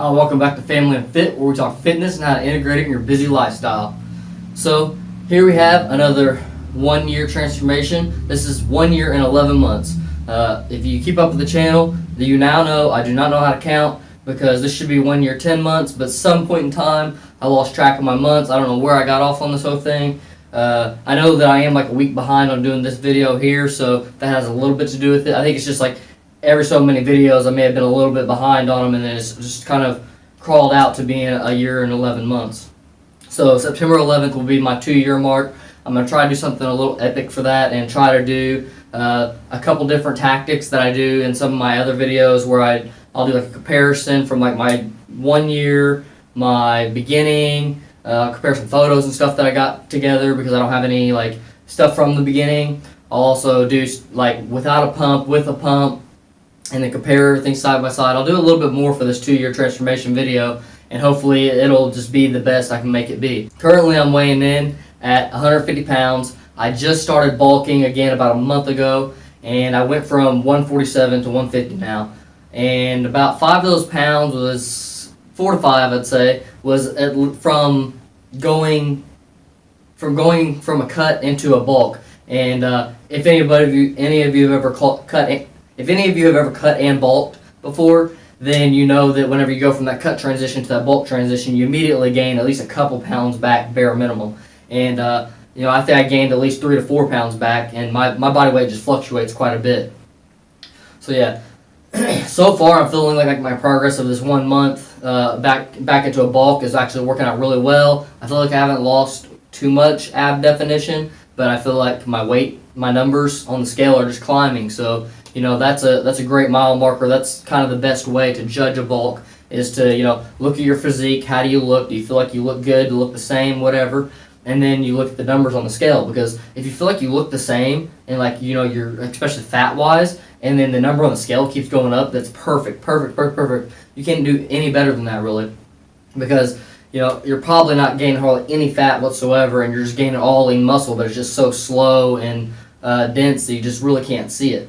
Welcome back to Family and Fit, where we talk fitness and how to integrate it in your busy lifestyle. So here we have another 1 year transformation. This is 1 year and 11 months. If you keep up with the channel, you now know I do not know how to count because this should be 1 year 10 months, but some point in time I lost track of my months. I don't know where I got off on this whole thing. I know that I am like a week behind on doing this video here, so that has a little bit to do with it. I think it's just like every so many videos I may have been a little bit behind on them, and then it's just kind of crawled out to being a year and 11 months. So September 11th will be my 2 year mark. I'm going to try to do something a little epic for that and try to do a couple different tactics that I do in some of my other videos where I'll do like a comparison from like my 1 year, my beginning, compare some photos and stuff that I got together because I don't have any like stuff from the beginning. I'll also do like without a pump, with a pump, and then compare everything side by side. I'll do a little bit more for this 2 year transformation video, and hopefully it'll just be the best I can make it be. Currently I'm weighing in at 150 pounds. I just started bulking again about a month ago, and I went from 147 to 150 now. And about 5 of those pounds was, 4 to 5 I'd say, was from going from a cut into a bulk. And if any of you have ever if any of you have ever cut and bulked before, then you know that whenever you go from that cut transition to that bulk transition, you immediately gain at least a couple pounds back, bare minimum. And I think I gained at least 3 to 4 pounds back, and my body weight just fluctuates quite a bit. So yeah, so far I'm feeling like my progress of this 1 month back into a bulk is actually working out really well. I feel like I haven't lost too much ab definition, but I feel like my numbers on the scale are just climbing. So that's a great mile marker. That's kind of the best way to judge a bulk, is to look at your physique. How do you look? Do you feel like you look good? Do you look the same? Whatever. And then you look at the numbers on the scale, because if you feel like you look the same and you're especially fat wise, and then the number on the scale keeps going up, that's perfect. You can't do any better than that, really, because you're probably not gaining hardly any fat whatsoever, and you're just gaining all lean muscle, but it's just so slow and dense that you just really can't see it.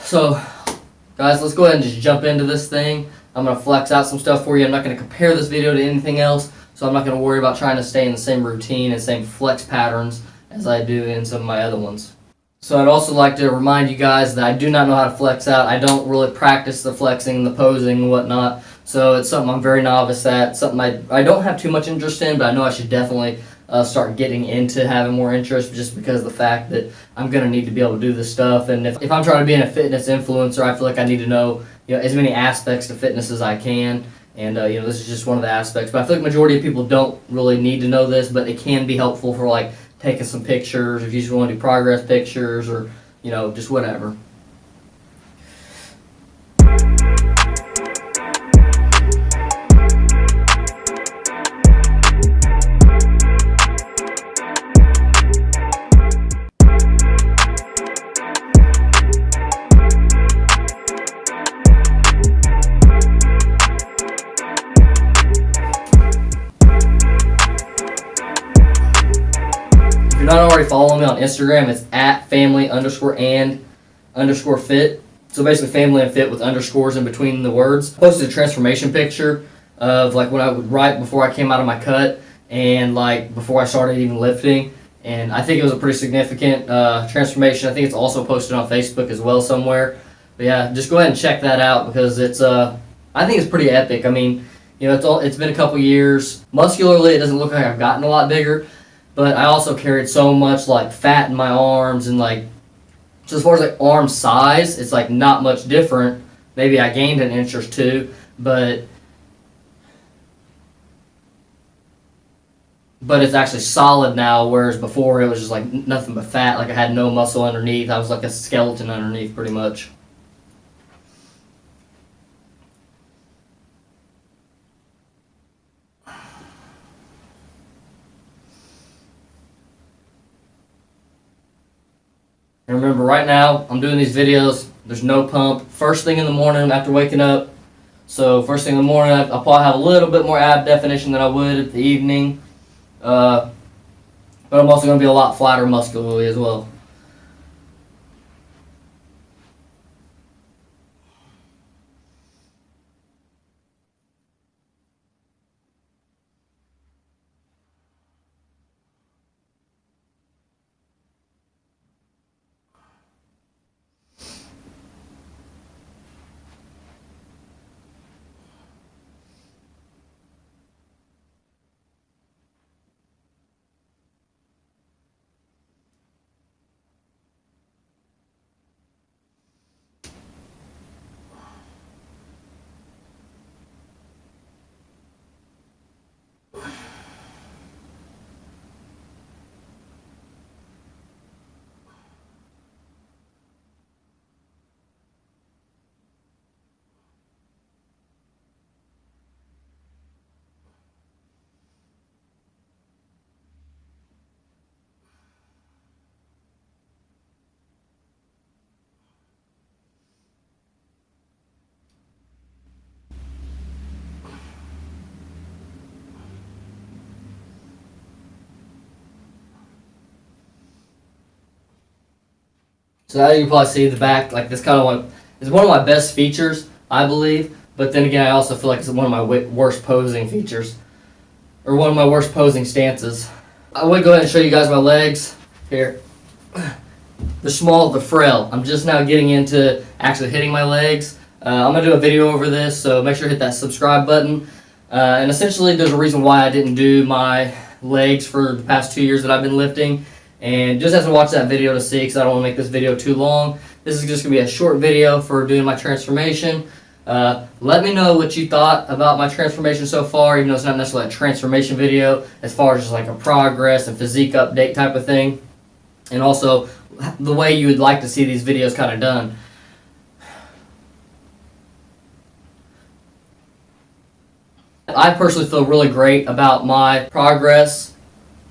So, guys, let's go ahead and just jump into this thing. I'm going to flex out some stuff for you. I'm not going to compare this video to anything else, so I'm not going to worry about trying to stay in the same routine and same flex patterns as I do in some of my other ones. So I'd also like to remind you guys that I do not know how to flex out. I don't really practice the flexing, the posing, and whatnot, so it's something I'm very novice at, something I don't have too much interest in, but I know I should definitely start getting into having more interest, just because of the fact that I'm going to need to be able to do this stuff. And if I'm trying to be a fitness influencer, I feel like I need to know as many aspects to fitness as I can. And this is just one of the aspects. But I feel like majority of people don't really need to know this, but it can be helpful for like taking some pictures, if you just want to do progress pictures, or just whatever. If you're not already following me on Instagram, it's at family_and_fit. So basically family and fit with underscores in between the words. I posted a transformation picture of like what I would write before I came out of my cut and like before I started even lifting. And I think it was a pretty significant transformation. I think it's also posted on Facebook as well somewhere. But yeah, just go ahead and check that out, because it's I think it's pretty epic. I mean, it's been a couple years. Muscularly, it doesn't look like I've gotten a lot bigger, but I also carried so much like fat in my arms, and so as far as like arm size, it's like not much different. Maybe I gained an inch or two, but it's actually solid now, whereas before it was just like nothing but fat. Like I had no muscle underneath. I was like a skeleton underneath pretty much. And remember, right now, I'm doing these videos, there's no pump. First thing in the morning after waking up. So first thing in the morning, I'll probably have a little bit more ab definition than I would at the evening. But I'm also going to be a lot flatter muscularly as well. So as you can probably see, the back, like this kind of one, is one of my best features, I believe. But then again, I also feel like it's one of my worst posing features, or one of my worst posing stances. I would go ahead and show you guys my legs here. They're small, they're frail. I'm just now getting into actually hitting my legs. I'm gonna do a video over this, so make sure to hit that subscribe button. And essentially, there's a reason why I didn't do my legs for the past 2 years that I've been lifting. And just have to watch that video to see, because I don't want to make this video too long. This is just going to be a short video for doing my transformation. Let me know what you thought about my transformation so far, even though it's not necessarily a transformation video, as far as just like a progress and physique update type of thing. And also, the way you would like to see these videos kind of done. I personally feel really great about my progress,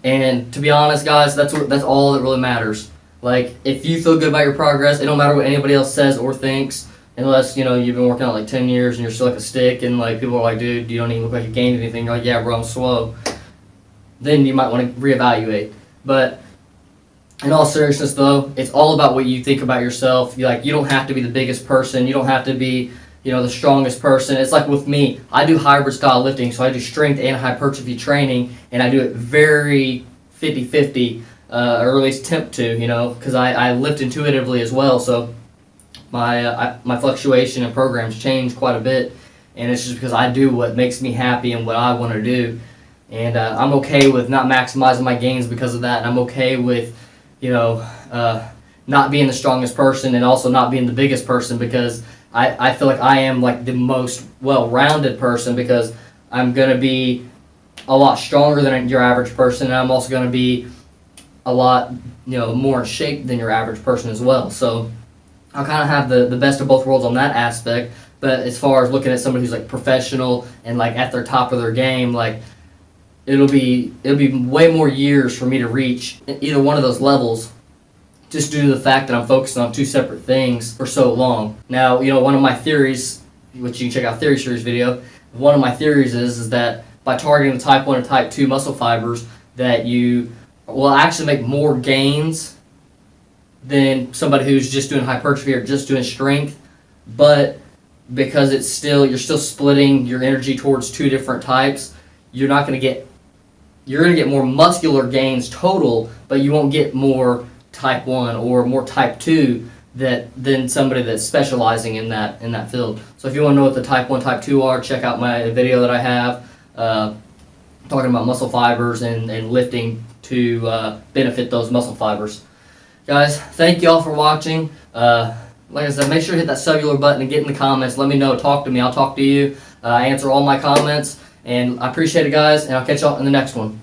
and to be honest, guys, that's all that really matters. Like, if you feel good about your progress, it don't matter what anybody else says or thinks, unless, you know, you've been working out like 10 years and you're still like a stick, and like people are like, dude, you don't even look like you gained anything. You're like, yeah, bro, I'm slow. Then you might want to reevaluate. But in all seriousness, though, it's all about what you think about yourself. You don't have to be the biggest person. You don't have to be, you know, the strongest person. It's like with me, I do hybrid style lifting, so I do strength and hypertrophy training, and I do it very 50-50, or at least attempt to, you know, because I lift intuitively as well, so my fluctuation and programs change quite a bit, and it's just because I do what makes me happy and what I want to do, and I'm okay with not maximizing my gains because of that, and I'm okay with, you know, not being the strongest person and also not being the biggest person, because I feel like I am like the most well-rounded person, because I'm going to be a lot stronger than your average person, and I'm also going to be a lot, you know, more in shape than your average person as well. So I'll kind of have the best of both worlds on that aspect. But as far as looking at somebody who's like professional and like at their top of their game, like it'll be way more years for me to reach either one of those levels, just due to the fact that I'm focusing on two separate things for so long. Now, you know, one of my theories, which you can check out Theory Series video, one of my theories is that by targeting the type 1 and type 2 muscle fibers, that you will actually make more gains than somebody who's just doing hypertrophy or just doing strength. But because you're still splitting your energy towards two different types, you're going to get more muscular gains total, but you won't get more type 1 or more type 2 than somebody that's specializing in that field. So if you want to know what the type 1, type 2 are, check out my video that I have talking about muscle fibers and lifting to benefit those muscle fibers. Guys, thank you all for watching. Like I said, make sure to hit that cellular button and get in the comments. Let me know. Talk to me. I'll talk to you. I answer all my comments. And I appreciate it, guys, and I'll catch y'all in the next one.